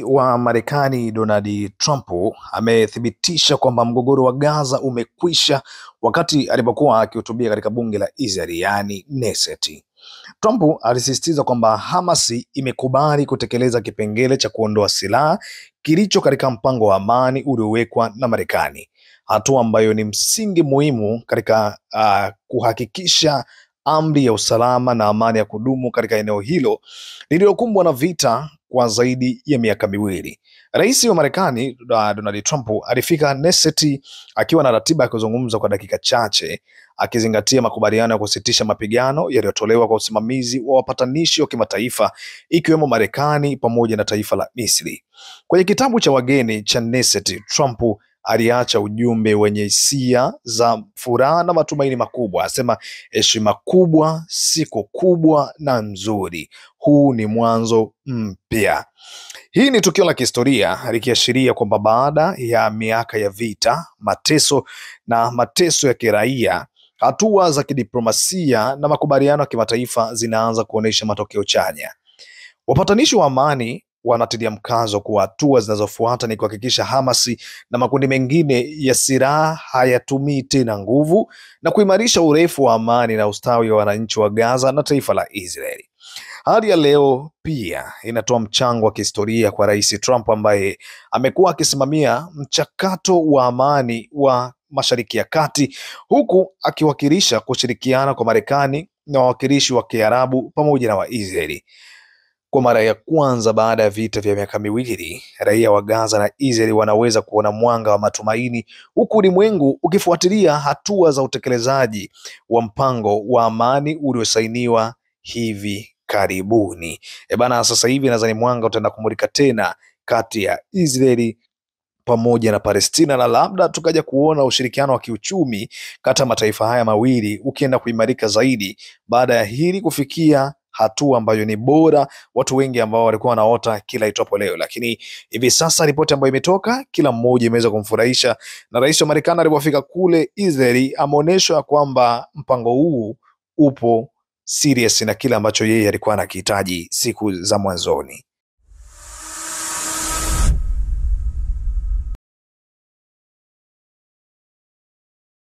Wa Marekani Donald Trump amethibitisha kwamba mgogoro wa Gaza umekwisha wakati alipokuwa akihutubia katika bunge la Israel, yaani Knesset. Trump alisisitiza kwamba Hamas imekubali kutekeleza kipengele cha kuondoa silaha kilicho katika mpango wa amani uliowekwa na Marekani, hatua ambayo ni msingi muhimu katika kuhakikisha amri ya usalama na amani ya kudumu katika eneo hilo lililokumbwa na vita kwa zaidi ya miaka miwili. Rais wa Marekani Donald Trump alifika Knesset akiwa na ratiba ya kuzungumza kwa dakika chache, akizingatia makubaliano ya kusitisha mapigano yaliyotolewa kwa usimamizi wa wapatanishi wa kimataifa ikiwemo Marekani pamoja na taifa la Misri. Kwenye kitabu cha wageni cha Knesset, Trump aliacha ujumbe wenye hisia za furaha na matumaini makubwa. Asema, heshima kubwa, siku kubwa na nzuri. Huu ni mwanzo mpya. Hii ni tukio la kihistoria likiashiria kwamba baada ya miaka ya vita, mateso ya kiraia, hatua za kidiplomasia na makubaliano ya kimataifa zinaanza kuonesha matokeo chanya. Wapatanishi wa amani wanatilia mkazo kuwa hatua zinazofuata ni kuhakikisha Hamas na makundi mengine ya silaha hayatumii tena nguvu na kuimarisha urefu wa amani na ustawi wa wananchi wa Gaza na taifa la Israeli. Hali ya leo pia inatoa mchango wa kihistoria kwa Rais Trump ambaye amekuwa akisimamia mchakato wa amani wa Mashariki ya Kati, huku akiwakilisha kushirikiana kwa Marekani na wawakilishi wa Kiarabu pamoja na Waisraeli. Kwa mara ya kwanza baada ya vita vya miaka miwili, raia wa Gaza na Israeli wanaweza kuona mwanga wa matumaini, huku ulimwengu ukifuatilia hatua za utekelezaji wa mpango wa amani uliosainiwa hivi karibuni. Sasa hivi nadhani mwanga utaenda kumulika tena kati ya Israeli pamoja na Palestina, na labda tukaja kuona ushirikiano wa kiuchumi kati ya mataifa haya mawili ukienda kuimarika zaidi baada ya hili kufikia hatua ambayo ni bora, watu wengi ambao walikuwa wanaota kila itwapo leo. Lakini hivi sasa ripoti ambayo imetoka, kila mmoja imeweza kumfurahisha, na rais wa Marekani alipofika kule Israeli ameonyesha kwamba mpango huu upo serious na kile ambacho yeye alikuwa anakihitaji siku za mwanzoni.